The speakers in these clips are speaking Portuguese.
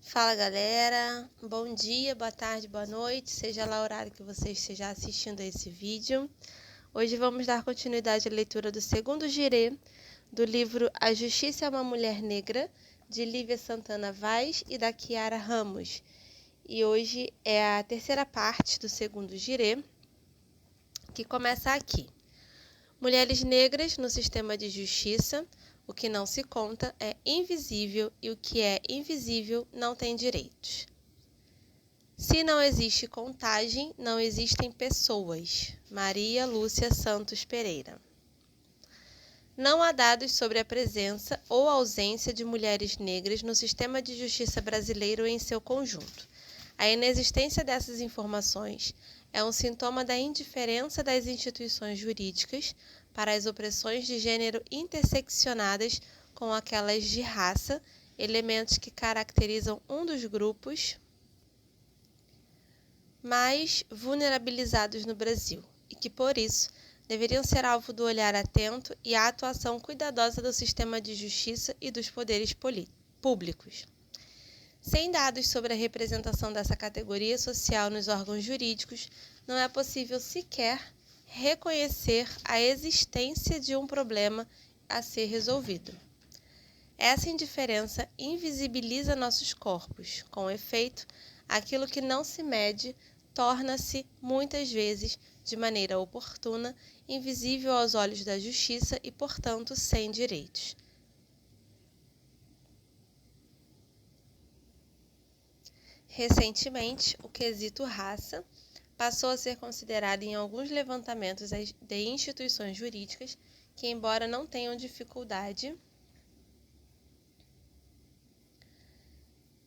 Fala galera, bom dia, boa tarde, boa noite, seja lá o horário que você esteja assistindo a esse vídeo. Hoje vamos dar continuidade à leitura do segundo girê do livro A Justiça é uma Mulher Negra, de Lívia Santana Vaz e da Kiara Ramos. E hoje é a terceira parte do segundo girê, que começa aqui. Mulheres negras no sistema de justiça. O que não se conta é invisível e o que é invisível não tem direitos. Se não existe contagem, não existem pessoas. Maria Lúcia Santos Pereira. Não há dados sobre a presença ou ausência de mulheres negras no sistema de justiça brasileiro em seu conjunto. A inexistência dessas informações é um sintoma da indiferença das instituições jurídicas para as opressões de gênero interseccionadas com aquelas de raça, elementos que caracterizam um dos grupos mais vulnerabilizados no Brasil e que, por isso, deveriam ser alvo do olhar atento e a atuação cuidadosa do sistema de justiça e dos poderes públicos. Sem dados sobre a representação dessa categoria social nos órgãos jurídicos, não é possível sequer reconhecer a existência de um problema a ser resolvido. Essa indiferença invisibiliza nossos corpos. Com efeito, aquilo que não se mede torna-se, muitas vezes, de maneira oportuna, invisível aos olhos da justiça e, portanto, sem direitos. Recentemente, o quesito raça passou a ser considerado em alguns levantamentos de instituições jurídicas que, embora não tenham dificuldade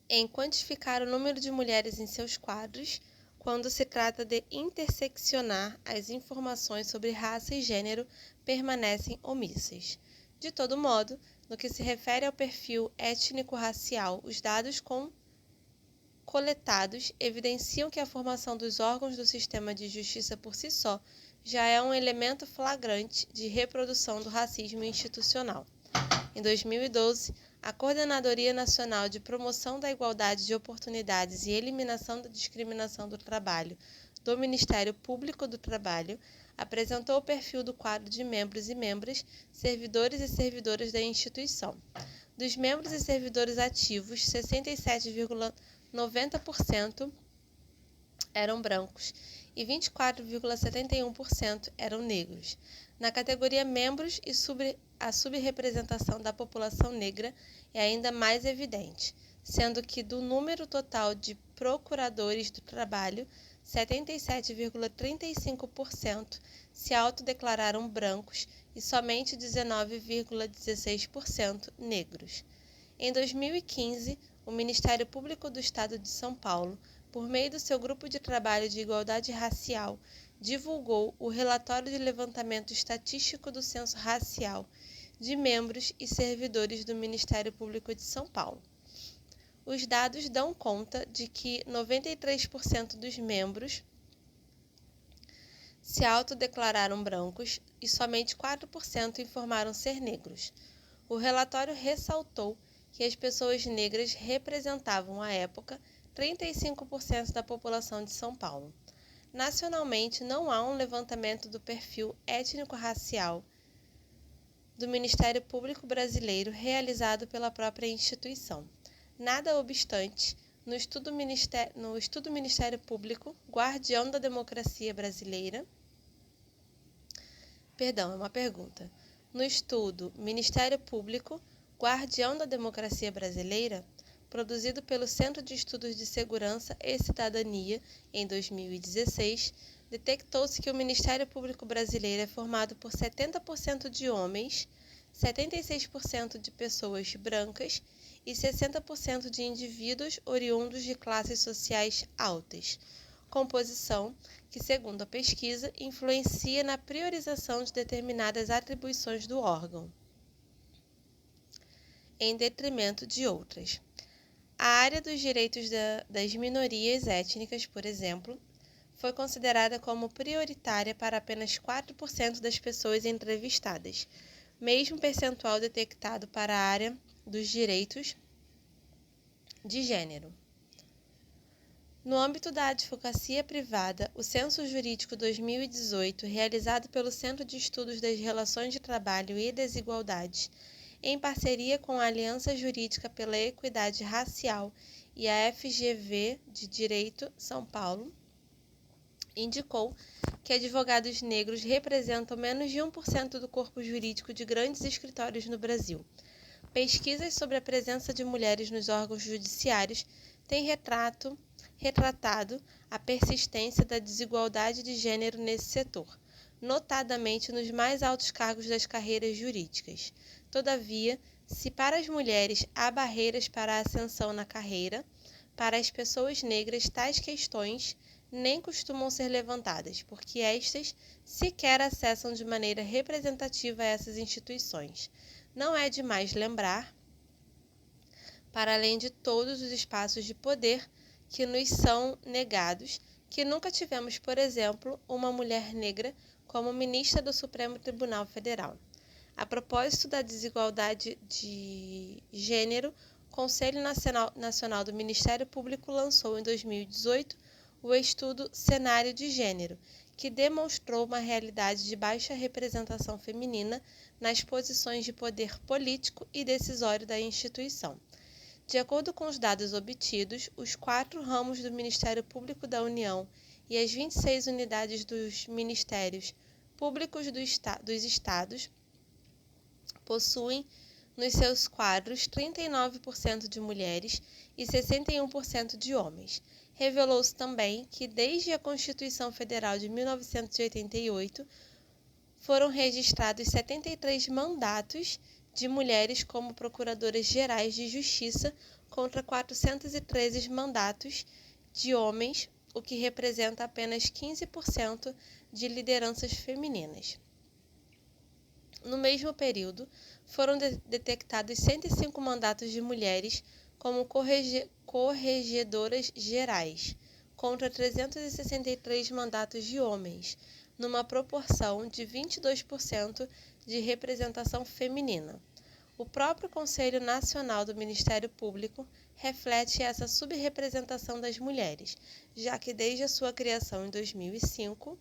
em quantificar o número de mulheres em seus quadros, quando se trata de interseccionar as informações sobre raça e gênero, permanecem omissas. De todo modo, no que se refere ao perfil étnico-racial, os dados coletados evidenciam que a formação dos órgãos do sistema de justiça por si só já é um elemento flagrante de reprodução do racismo institucional. Em 2012, a Coordenadoria Nacional de Promoção da Igualdade de Oportunidades e Eliminação da Discriminação do Trabalho do Ministério Público do Trabalho apresentou o perfil do quadro de membros e membras, servidores e servidoras da instituição. Dos membros e servidores ativos, 67,90% eram brancos e 24,71% eram negros. Na categoria membros, a subrepresentação da população negra é ainda mais evidente, sendo que do número total de procuradores do trabalho, 77,35% se autodeclararam brancos e somente 19,16% negros. Em 2015, o Ministério Público do Estado de São Paulo, por meio do seu Grupo de Trabalho de Igualdade Racial, divulgou o relatório de levantamento estatístico do Censo Racial de membros e servidores do Ministério Público de São Paulo. Os dados dão conta de que 93% dos membros se autodeclararam brancos e somente 4% informaram ser negros. O relatório ressaltou que as pessoas negras representavam, à época, 35% da população de São Paulo. Nacionalmente, não há um levantamento do perfil étnico-racial do Ministério Público Brasileiro realizado pela própria instituição. Nada obstante, no estudo Ministério Público, Guardião da Democracia Brasileira, é uma pergunta. No estudo Ministério Público, Guardião da Democracia Brasileira, produzido pelo Centro de Estudos de Segurança e Cidadania em 2016, detectou-se que o Ministério Público Brasileiro é formado por 70% de homens, 76% de pessoas brancas e 60% de indivíduos oriundos de classes sociais altas, composição que, segundo a pesquisa, influencia na priorização de determinadas atribuições do órgão, em detrimento de outras. A área dos direitos das minorias étnicas, por exemplo, foi considerada como prioritária para apenas 4% das pessoas entrevistadas, mesmo percentual detectado para a área dos direitos de gênero. No âmbito da advocacia privada, o Censo Jurídico 2018, realizado pelo Centro de Estudos das Relações de Trabalho e Desigualdades, em parceria com a Aliança Jurídica pela Equidade Racial e a FGV de Direito São Paulo, indicou que advogados negros representam menos de 1% do corpo jurídico de grandes escritórios no Brasil. Pesquisas sobre a presença de mulheres nos órgãos judiciários têm retratado a persistência da desigualdade de gênero nesse setor, notadamente nos mais altos cargos das carreiras jurídicas. Todavia, se para as mulheres há barreiras para a ascensão na carreira, para as pessoas negras tais questões nem costumam ser levantadas, porque estas sequer acessam de maneira representativa essas instituições. Não é demais lembrar, para além de todos os espaços de poder que nos são negados, que nunca tivemos, por exemplo, uma mulher negra como ministra do Supremo Tribunal Federal. A propósito da desigualdade de gênero, o Conselho Nacional do Ministério Público lançou em 2018 o estudo Cenário de Gênero, que demonstrou uma realidade de baixa representação feminina nas posições de poder político e decisório da instituição. De acordo com os dados obtidos, os 4 ramos do Ministério Público da União e as 26 unidades dos Ministérios Públicos dos Estados possuem nos seus quadros 39% de mulheres e 61% de homens. Revelou-se também que, desde a Constituição Federal de 1988, foram registrados 73 mandatos de mulheres como procuradoras gerais de justiça contra 413 mandatos de homens, o que representa apenas 15% de lideranças femininas. No mesmo período, foram detectados 105 mandatos de mulheres como corregedoras gerais, contra 363 mandatos de homens, numa proporção de 22% de representação feminina. O próprio Conselho Nacional do Ministério Público reflete essa subrepresentação das mulheres, já que desde a sua criação em 2005,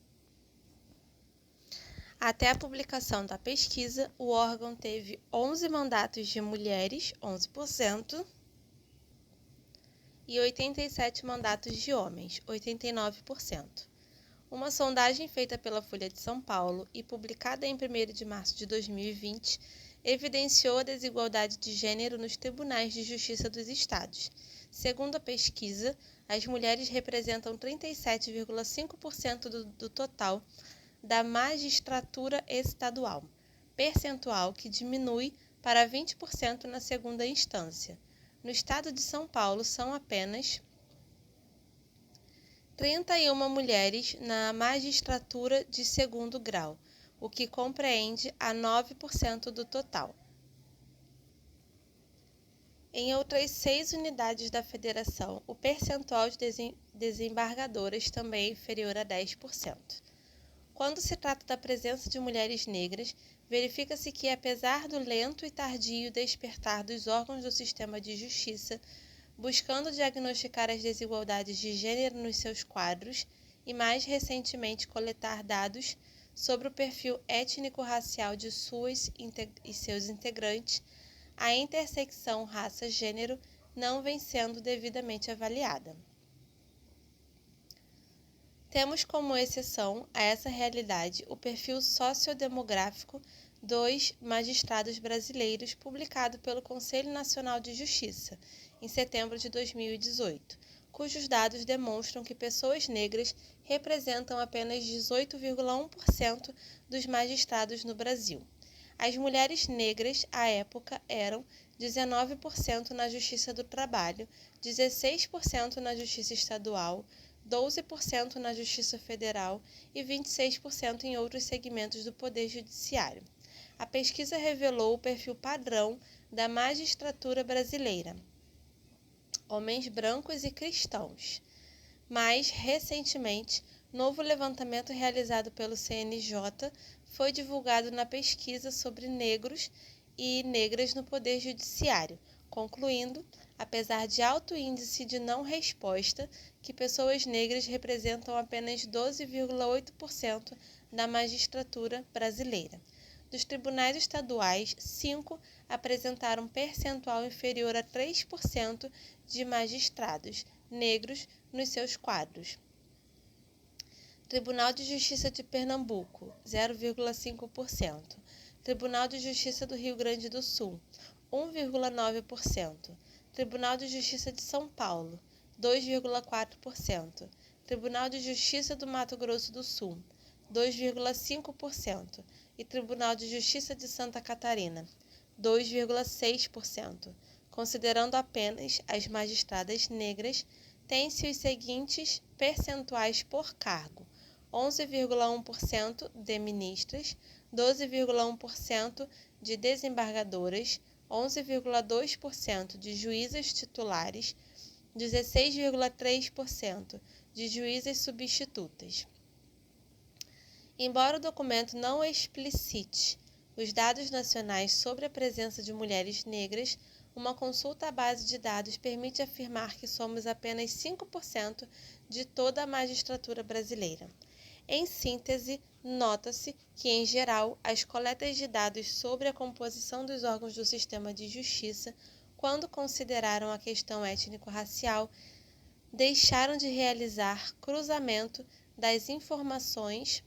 até a publicação da pesquisa, o órgão teve 11 mandatos de mulheres, 11%, e 87 mandatos de homens, 89%. Uma sondagem feita pela Folha de São Paulo e publicada em 1º de março de 2020 evidenciou a desigualdade de gênero nos tribunais de justiça dos estados. Segundo a pesquisa, as mulheres representam 37,5% do total da magistratura estadual, percentual que diminui para 20% na segunda instância. No estado de São Paulo, são apenas 31 mulheres na magistratura de segundo grau, o que compreende a 9% do total. Em outras 6 unidades da federação, o percentual de desembargadoras também é inferior a 10%. Quando se trata da presença de mulheres negras, verifica-se que, apesar do lento e tardio despertar dos órgãos do sistema de justiça, buscando diagnosticar as desigualdades de gênero nos seus quadros e, mais recentemente, coletar dados sobre o perfil étnico-racial de suas e seus integrantes, a intersecção raça-gênero não vem sendo devidamente avaliada. Temos como exceção a essa realidade o perfil sociodemográfico dos magistrados brasileiros, publicado pelo Conselho Nacional de Justiça, em setembro de 2018, cujos dados demonstram que pessoas negras representam apenas 18,1% dos magistrados no Brasil. As mulheres negras, à época, eram 19% na Justiça do Trabalho, 16% na Justiça Estadual, 12% na Justiça Federal e 26% em outros segmentos do Poder Judiciário. A pesquisa revelou o perfil padrão da magistratura brasileira: homens brancos e cristãos. Mais recentemente, novo levantamento realizado pelo CNJ foi divulgado na pesquisa sobre negros e negras no Poder Judiciário, concluindo apesar de alto índice de não resposta, que pessoas negras representam apenas 12,8% da magistratura brasileira. Dos tribunais estaduais, 5 apresentaram percentual inferior a 3% de magistrados negros nos seus quadros. Tribunal de Justiça de Pernambuco, 0,5%. Tribunal de Justiça do Rio Grande do Sul, 1,9%. Tribunal de Justiça de São Paulo, 2,4%. Tribunal de Justiça do Mato Grosso do Sul, 2,5%. E Tribunal de Justiça de Santa Catarina, 2,6%. Considerando apenas as magistradas negras, tem-se os seguintes percentuais por cargo: 11,1% de ministras, 12,1% de desembargadoras, 11,2% de juízas titulares, 16,3% de juízas substitutas. Embora o documento não explicite os dados nacionais sobre a presença de mulheres negras, uma consulta à base de dados permite afirmar que somos apenas 5% de toda a magistratura brasileira. Em síntese, nota-se que, em geral, as coletas de dados sobre a composição dos órgãos do sistema de justiça, quando consideraram a questão étnico-racial, deixaram de realizar cruzamento das informações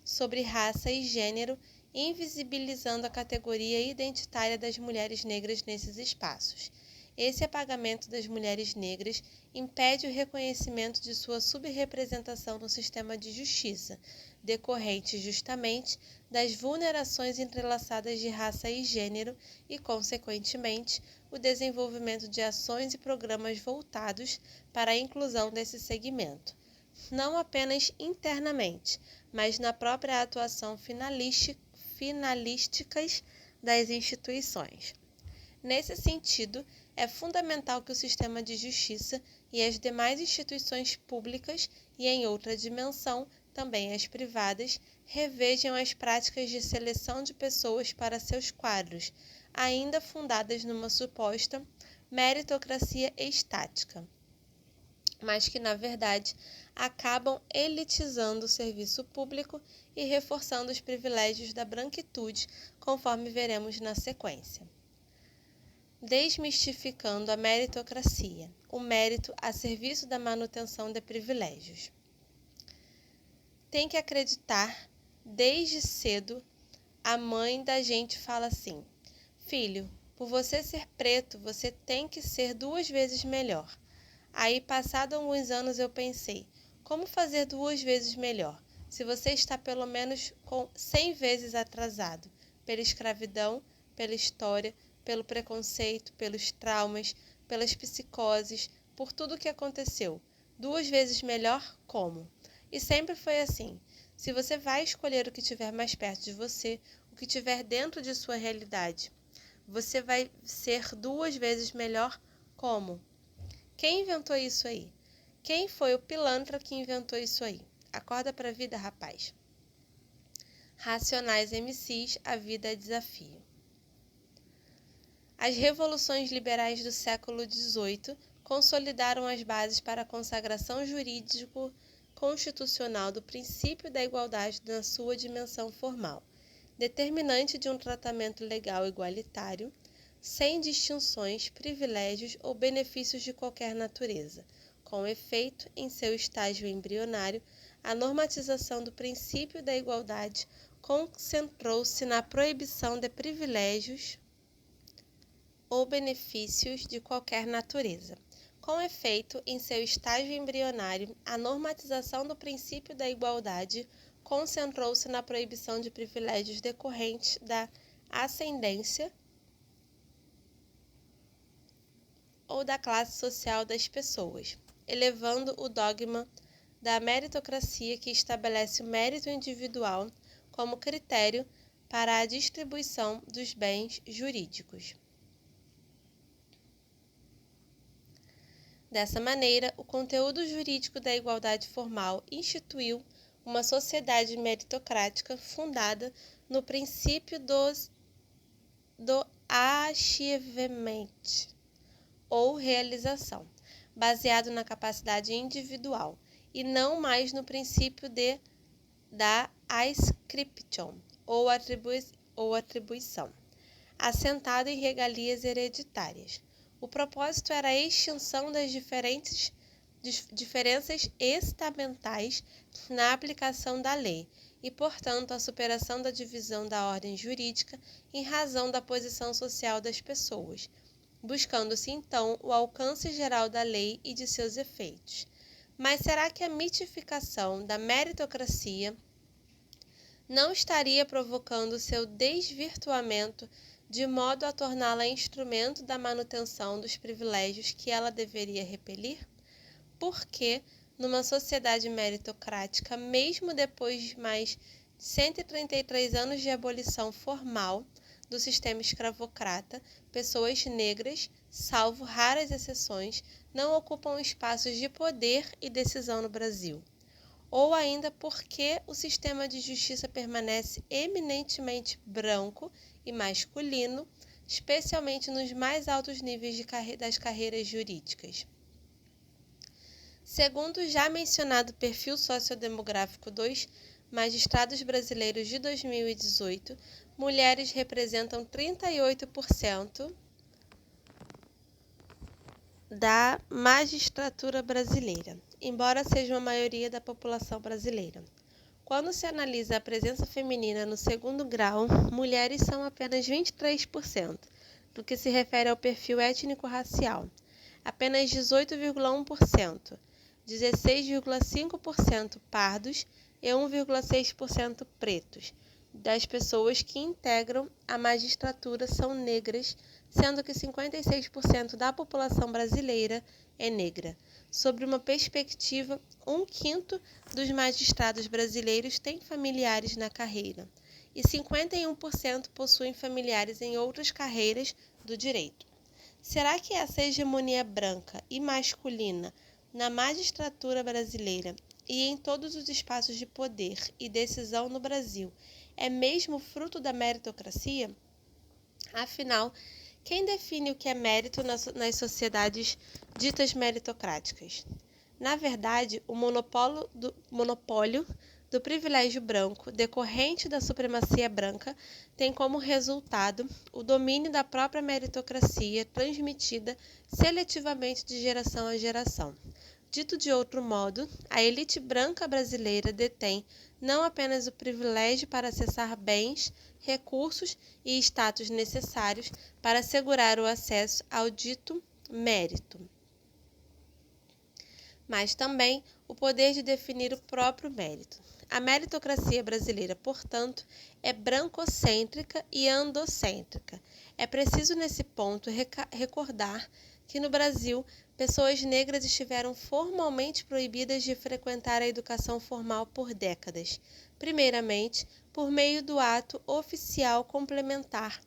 sobre raça e gênero, invisibilizando a categoria identitária das mulheres negras nesses espaços. Esse apagamento das mulheres negras impede o reconhecimento de sua subrepresentação no sistema de justiça, decorrente justamente das vulnerações entrelaçadas de raça e gênero e, consequentemente, o desenvolvimento de ações e programas voltados para a inclusão desse segmento, não apenas internamente, mas na própria atuação finalísticas das instituições. Nesse sentido, é fundamental que o sistema de justiça e as demais instituições públicas e, em outra dimensão, também as privadas, revejam as práticas de seleção de pessoas para seus quadros, ainda fundadas numa suposta meritocracia estática, mas que, na verdade, acabam elitizando o serviço público e reforçando os privilégios da branquitude, conforme veremos na sequência. Desmistificando a meritocracia, o mérito a serviço da manutenção de privilégios. Tem que acreditar, desde cedo, a mãe da gente fala assim: filho, por você ser preto, você tem que ser 2 vezes melhor. Aí, passado alguns anos, eu pensei: como fazer 2 vezes melhor, se você está pelo menos com 100 vezes atrasado, pela escravidão, pela história, pelo preconceito, pelos traumas, pelas psicoses, por tudo o que aconteceu. 2 vezes melhor, como? E sempre foi assim. Se você vai escolher o que estiver mais perto de você, o que estiver dentro de sua realidade, você vai ser 2 vezes melhor, como? Quem inventou isso aí? Quem foi o pilantra que inventou isso aí? Acorda pra vida, rapaz. Racionais MCs, a vida é desafio. As revoluções liberais do século XVIII consolidaram as bases para a consagração jurídico-constitucional do princípio da igualdade na sua dimensão formal, determinante de um tratamento legal igualitário, sem distinções, privilégios ou benefícios de qualquer natureza. Com efeito, em seu estágio embrionário, a normatização do princípio da igualdade concentrou-se na proibição de privilégios ou benefícios de qualquer natureza. Com efeito, em seu estágio embrionário, a normatização do princípio da igualdade concentrou-se na proibição de privilégios decorrentes da ascendência ou da classe social das pessoas, elevando o dogma da meritocracia que estabelece o mérito individual como critério para a distribuição dos bens jurídicos. Dessa maneira, o conteúdo jurídico da igualdade formal instituiu uma sociedade meritocrática fundada no princípio do achievement, ou realização, baseado na capacidade individual, e não mais no princípio da ascription, ou atribuição, assentado em regalias hereditárias. O propósito era a extinção das diferenças estamentais na aplicação da lei e, portanto, a superação da divisão da ordem jurídica em razão da posição social das pessoas, buscando-se então o alcance geral da lei e de seus efeitos. Mas será que a mitificação da meritocracia não estaria provocando seu desvirtuamento de modo a torná-la instrumento da manutenção dos privilégios que ela deveria repelir? Porque, numa sociedade meritocrática, mesmo depois de mais de 133 anos de abolição formal do sistema escravocrata, pessoas negras, salvo raras exceções, não ocupam espaços de poder e decisão no Brasil? Ou ainda porque o sistema de justiça permanece eminentemente branco e masculino, especialmente nos mais altos níveis das carreiras jurídicas. Segundo o já mencionado perfil sociodemográfico dos magistrados brasileiros de 2018, mulheres representam 38% da magistratura brasileira, embora sejam a maioria da população brasileira. Quando se analisa a presença feminina no segundo grau, mulheres são apenas 23%, no que se refere ao perfil étnico-racial, apenas 18,1%, 16,5% pardos e 1,6% pretos. Das pessoas que integram a magistratura são negras, sendo que 56% da população brasileira é negra. Sobre uma perspectiva, 1/5 dos magistrados brasileiros têm familiares na carreira, e 51% possuem familiares em outras carreiras do direito. Será que essa hegemonia branca e masculina na magistratura brasileira e em todos os espaços de poder e decisão no Brasil é mesmo fruto da meritocracia? Afinal, quem define o que é mérito nas sociedades ditas meritocráticas? Na verdade, o monopólio do privilégio branco, decorrente da supremacia branca, tem como resultado o domínio da própria meritocracia transmitida seletivamente de geração a geração. Dito de outro modo, a elite branca brasileira detém não apenas o privilégio para acessar bens, recursos e status necessários para assegurar o acesso ao dito mérito, mas também o poder de definir o próprio mérito. A meritocracia brasileira, portanto, é brancocêntrica e androcêntrica. É preciso, nesse ponto, recordar que no Brasil, pessoas negras estiveram formalmente proibidas de frequentar a educação formal por décadas, primeiramente por meio do ato oficial complementar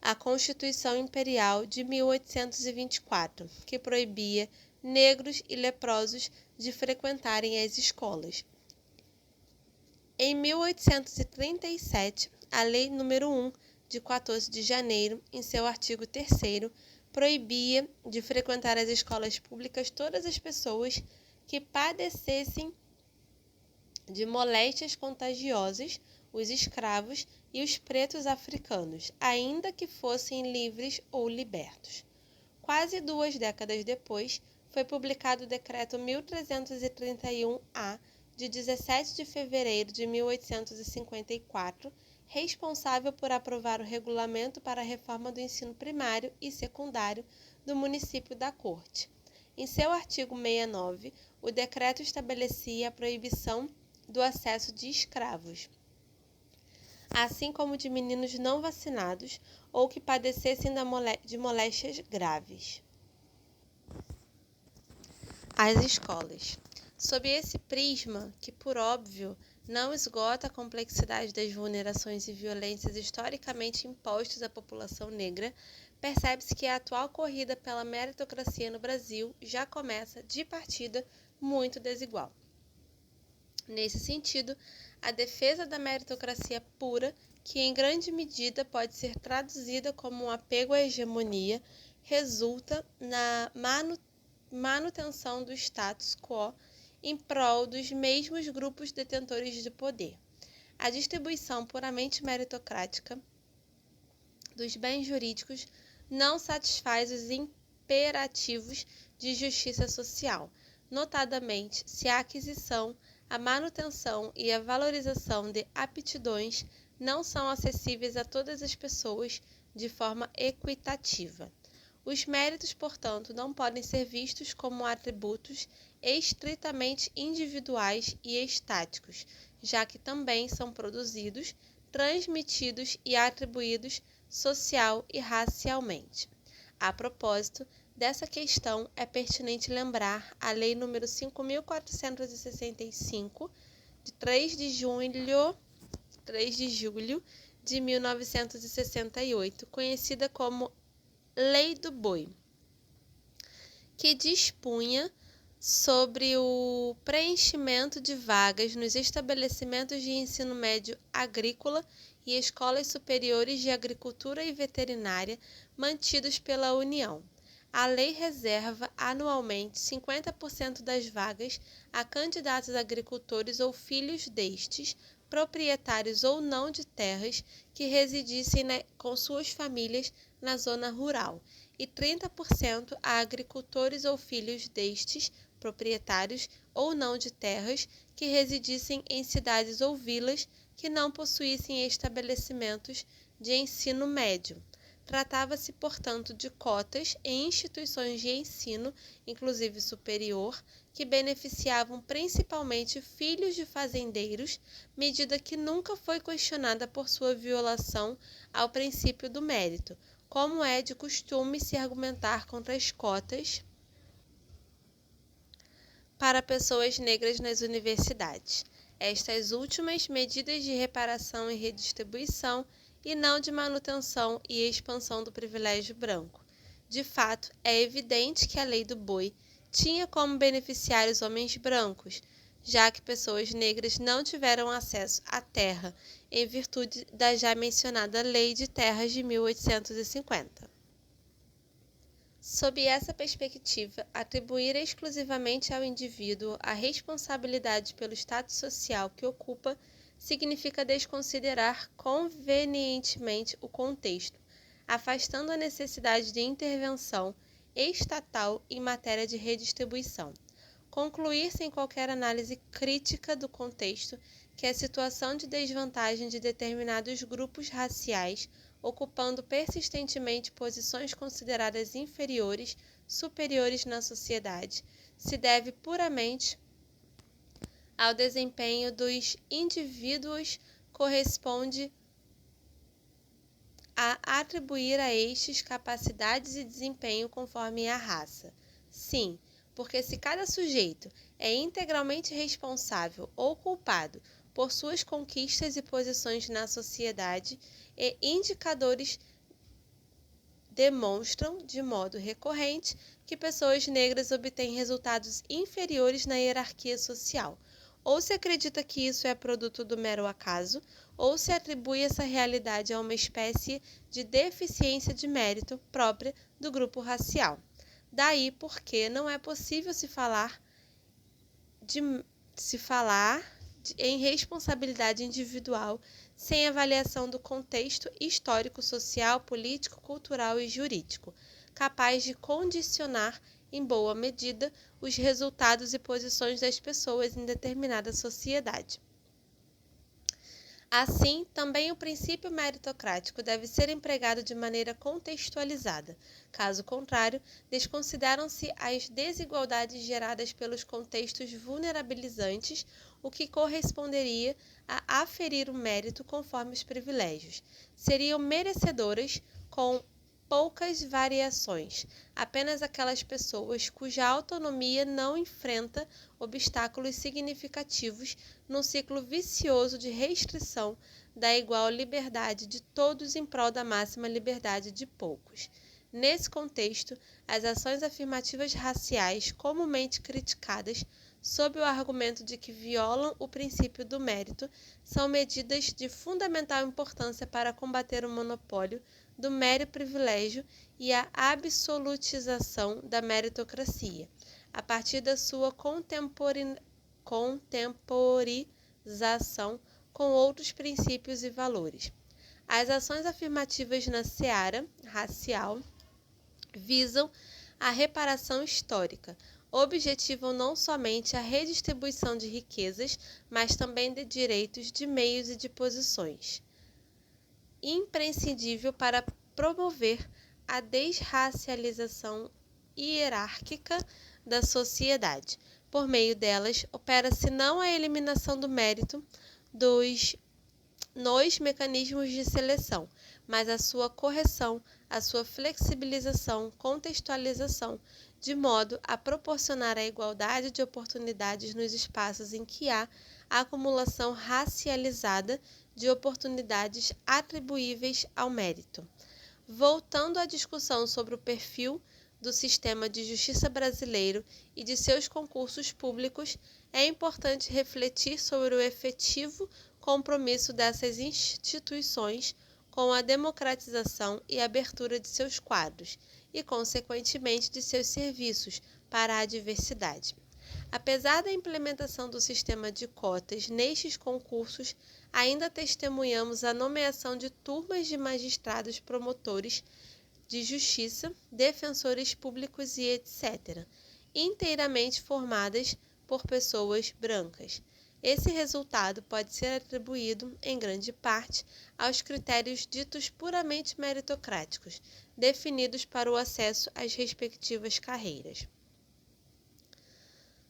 à Constituição Imperial de 1824, que proibia negros e leprosos de frequentarem as escolas. Em 1837, a Lei nº 1, de 14 de janeiro, em seu artigo 3º, proibia de frequentar as escolas públicas todas as pessoas que padecessem de moléstias contagiosas, os escravos e os pretos africanos, ainda que fossem livres ou libertos. Quase 2 décadas depois, foi publicado o Decreto 1331-A, de 17 de fevereiro de 1854, responsável por aprovar o regulamento para a reforma do ensino primário e secundário do município da Corte. Em seu artigo 69, o decreto estabelecia a proibição do acesso de escravos, assim como de meninos não vacinados ou que padecessem de moléstias graves. As escolas. Sob esse prisma, que por óbvio não esgota a complexidade das vulnerações e violências historicamente impostas à população negra, percebe-se que a atual corrida pela meritocracia no Brasil já começa, de partida, muito desigual. Nesse sentido, a defesa da meritocracia pura, que em grande medida pode ser traduzida como um apego à hegemonia, resulta na manutenção do status quo em prol dos mesmos grupos detentores de poder. A distribuição puramente meritocrática dos bens jurídicos não satisfaz os imperativos de justiça social, notadamente se a aquisição, a manutenção e a valorização de aptidões não são acessíveis a todas as pessoas de forma equitativa. Os méritos, portanto, não podem ser vistos como atributos estritamente individuais e estáticos, já que também são produzidos, transmitidos e atribuídos social e racialmente. A propósito dessa questão, é pertinente lembrar a Lei nº 5.465, de 3 de julho de 1968, conhecida como Lei do Boi, que dispunha sobre o preenchimento de vagas nos estabelecimentos de ensino médio agrícola e escolas superiores de agricultura e veterinária mantidos pela União. A lei reserva anualmente 50% das vagas a candidatos agricultores ou filhos destes, proprietários ou não de terras que residissem com suas famílias na zona rural, e 30% a agricultores ou filhos destes, proprietários ou não de terras que residissem em cidades ou vilas que não possuíssem estabelecimentos de ensino médio. Tratava-se, portanto, de cotas em instituições de ensino, inclusive superior, que beneficiavam principalmente filhos de fazendeiros, medida que nunca foi questionada por sua violação ao princípio do mérito, como é de costume se argumentar contra as cotas para pessoas negras nas universidades. Estas últimas medidas de reparação e redistribuição e não de manutenção e expansão do privilégio branco. De fato, é evidente que a Lei do Boi tinha como beneficiários homens brancos, já que pessoas negras não tiveram acesso à terra, em virtude da já mencionada Lei de Terras de 1850. Sob essa perspectiva, atribuir exclusivamente ao indivíduo a responsabilidade pelo status social que ocupa significa desconsiderar convenientemente o contexto, afastando a necessidade de intervenção estatal em matéria de redistribuição. Concluir sem qualquer análise crítica do contexto que a situação de desvantagem de determinados grupos raciais, ocupando persistentemente posições consideradas inferiores, superiores na sociedade, se deve puramente ao desempenho dos indivíduos, corresponde a atribuir a estes capacidades e desempenho conforme a raça. Sim, porque se cada sujeito é integralmente responsável ou culpado por suas conquistas e posições na sociedade, e indicadores demonstram, de modo recorrente, que pessoas negras obtêm resultados inferiores na hierarquia social. Ou se acredita que isso é produto do mero acaso, ou se atribui essa realidade a uma espécie de deficiência de mérito própria do grupo racial. Daí porque não é possível se falar em responsabilidade individual sem avaliação do contexto histórico, social, político, cultural e jurídico, capaz de condicionar em boa medida os resultados e posições das pessoas em determinada sociedade. Assim, também o princípio meritocrático deve ser empregado de maneira contextualizada. Caso contrário, desconsideram-se as desigualdades geradas pelos contextos vulnerabilizantes, o que corresponderia a aferir o mérito conforme os privilégios. Seriam merecedoras com poucas variações, apenas aquelas pessoas cuja autonomia não enfrenta obstáculos significativos num ciclo vicioso de restrição da igual liberdade de todos em prol da máxima liberdade de poucos. Nesse contexto, as ações afirmativas raciais, comumente criticadas sob o argumento de que violam o princípio do mérito, são medidas de fundamental importância para combater o monopólio do mero privilégio e a absolutização da meritocracia, a partir da sua contemporização com outros princípios e valores. As ações afirmativas na seara racial visam a reparação histórica, objetivam não somente a redistribuição de riquezas, mas também de direitos, de meios e de posições. Imprescindível para promover a desracialização hierárquica da sociedade. Por meio delas, opera-se não a eliminação do mérito nos mecanismos de seleção, mas a sua correção, a sua flexibilização, contextualização, de modo a proporcionar a igualdade de oportunidades nos espaços em que há acumulação racializada de oportunidades atribuíveis ao mérito. Voltando à discussão sobre o perfil do sistema de justiça brasileiro e de seus concursos públicos, é importante refletir sobre o efetivo compromisso dessas instituições com a democratização e abertura de seus quadros e, consequentemente, de seus serviços para a diversidade. Apesar da implementação do sistema de cotas nestes concursos, ainda testemunhamos a nomeação de turmas de magistrados promotores de justiça, defensores públicos e etc., inteiramente formadas por pessoas brancas. Esse resultado pode ser atribuído, em grande parte, aos critérios ditos puramente meritocráticos, definidos para o acesso às respectivas carreiras.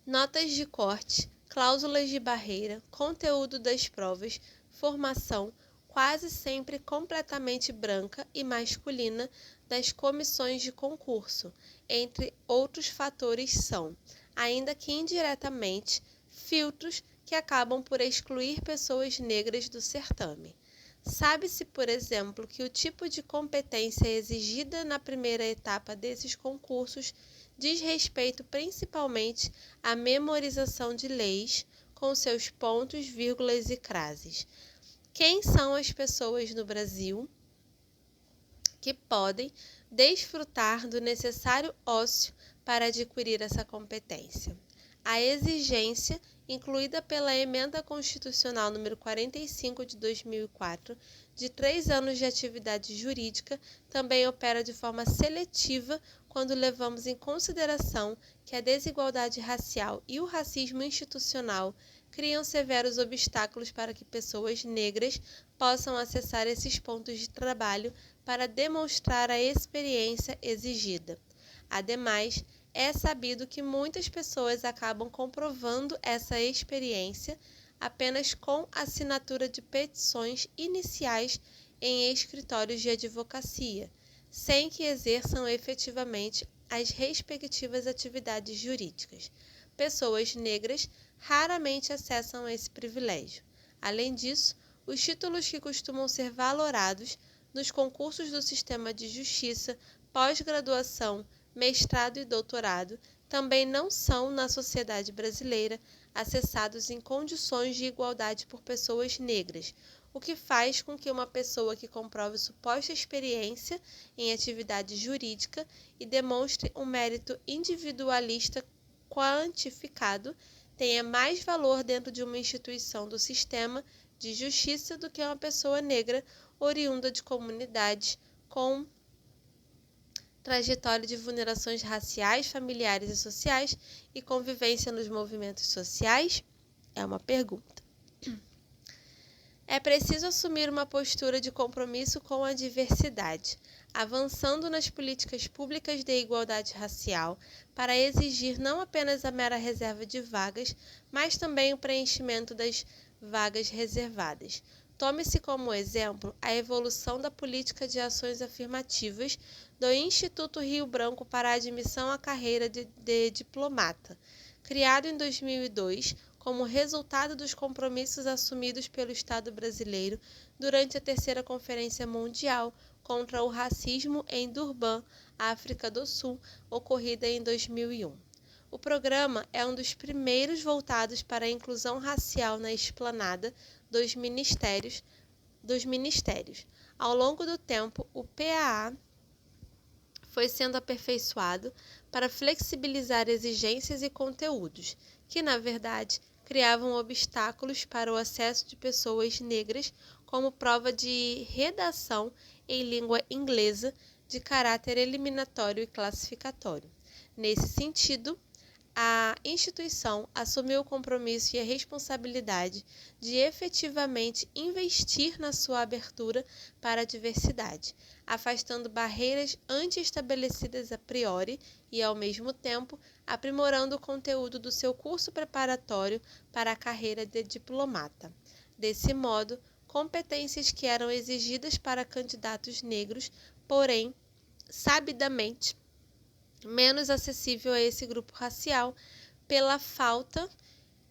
Notas de corte, cláusulas de barreira, conteúdo das provas, formação, quase sempre completamente branca e masculina, das comissões de concurso, entre outros fatores são, ainda que indiretamente, filtros que acabam por excluir pessoas negras do certame. Sabe-se, por exemplo, que o tipo de competência exigida na primeira etapa desses concursos diz respeito principalmente à memorização de leis, com seus pontos, vírgulas e crases. Quem são as pessoas no Brasil que podem desfrutar do necessário ócio para adquirir essa competência? A exigência, incluída pela Emenda Constitucional número 45 de 2004, de 3 anos de atividade jurídica, também opera de forma seletiva quando levamos em consideração que a desigualdade racial e o racismo institucional criam severos obstáculos para que pessoas negras possam acessar esses pontos de trabalho para demonstrar a experiência exigida. Ademais, é sabido que muitas pessoas acabam comprovando essa experiência apenas com assinatura de petições iniciais em escritórios de advocacia, sem que exerçam efetivamente as respectivas atividades jurídicas. Pessoas negras raramente acessam esse privilégio. Além disso, os títulos que costumam ser valorados nos concursos do sistema de justiça, pós-graduação, mestrado e doutorado, também não são, na sociedade brasileira, acessados em condições de igualdade por pessoas negras, o que faz com que uma pessoa que comprove suposta experiência em atividade jurídica e demonstre um mérito individualista quantificado tenha mais valor dentro de uma instituição do sistema de justiça do que uma pessoa negra oriunda de comunidades com trajetória de vulnerações raciais, familiares e sociais e convivência nos movimentos sociais? É uma pergunta. É preciso assumir uma postura de compromisso com a diversidade, avançando nas políticas públicas de igualdade racial, para exigir não apenas a mera reserva de vagas, mas também o preenchimento das vagas reservadas. Tome-se como exemplo a evolução da política de ações afirmativas do Instituto Rio Branco para a admissão à carreira de diplomata, criado em 2002 como resultado dos compromissos assumidos pelo Estado brasileiro durante a terceira Conferência Mundial contra o Racismo em Durban, África do Sul, ocorrida em 2001. O programa é um dos primeiros voltados para a inclusão racial na esplanada dos ministérios dos ministérios. Ao longo do tempo, o PAA foi sendo aperfeiçoado para flexibilizar exigências e conteúdos, que, na verdade, criavam obstáculos para o acesso de pessoas negras como prova de redação em língua inglesa de caráter eliminatório e classificatório. Nesse sentido, a instituição assumiu o compromisso e a responsabilidade de efetivamente investir na sua abertura para a diversidade, afastando barreiras anti-estabelecidas a priori e, ao mesmo tempo, aprimorando o conteúdo do seu curso preparatório para a carreira de diplomata. Desse modo, competências que eram exigidas para candidatos negros, porém, sabidamente, menos acessível a esse grupo racial pela falta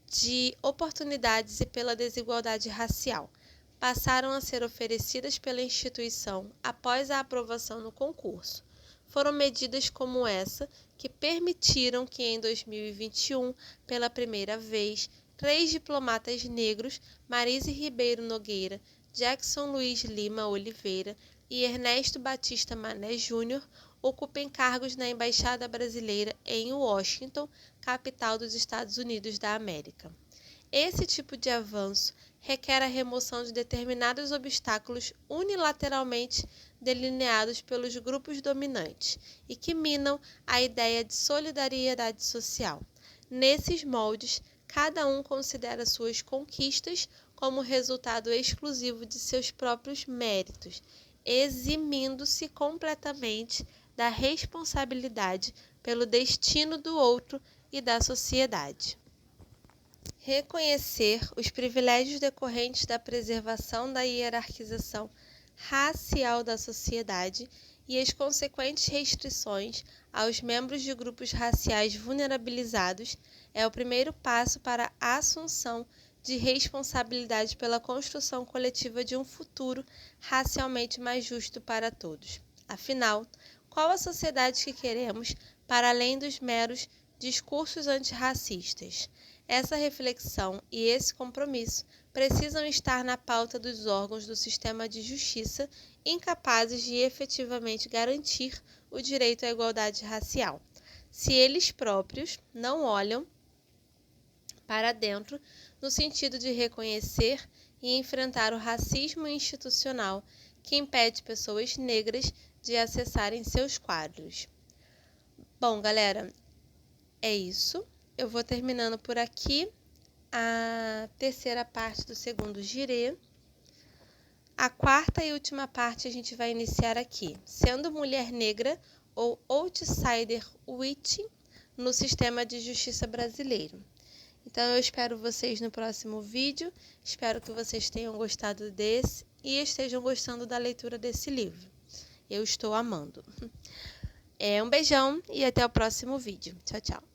de oportunidades e pela desigualdade racial, passaram a ser oferecidas pela instituição após a aprovação no concurso. Foram medidas como essa que permitiram que em 2021, pela primeira vez, 3 diplomatas negros, Marise Ribeiro Nogueira, Jackson Luiz Lima Oliveira e Ernesto Batista Mané Júnior, ocupem cargos na Embaixada Brasileira em Washington, capital dos Estados Unidos da América. Esse tipo de avanço requer a remoção de determinados obstáculos unilateralmente delineados pelos grupos dominantes e que minam a ideia de solidariedade social. Nesses moldes, cada um considera suas conquistas como resultado exclusivo de seus próprios méritos, eximindo-se completamente da responsabilidade pelo destino do outro e da sociedade. Reconhecer os privilégios decorrentes da preservação da hierarquização racial da sociedade e as consequentes restrições aos membros de grupos raciais vulnerabilizados é o primeiro passo para a assunção de responsabilidade pela construção coletiva de um futuro racialmente mais justo para todos. Afinal, qual a sociedade que queremos para além dos meros discursos antirracistas? Essa reflexão e esse compromisso precisam estar na pauta dos órgãos do sistema de justiça incapazes de efetivamente garantir o direito à igualdade racial. Se eles próprios não olham para dentro no sentido de reconhecer e enfrentar o racismo institucional que impede pessoas negras de acessarem seus quadros. Bom, galera, é isso. Eu vou terminando por aqui a terceira parte do segundo girê. A quarta e última parte a gente vai iniciar aqui, sendo mulher negra ou outsider white no sistema de justiça brasileiro. Então eu espero vocês no próximo vídeo, espero que vocês tenham gostado desse e estejam gostando da leitura desse livro. Eu estou amando. Um beijão e até o próximo vídeo. Tchau, tchau.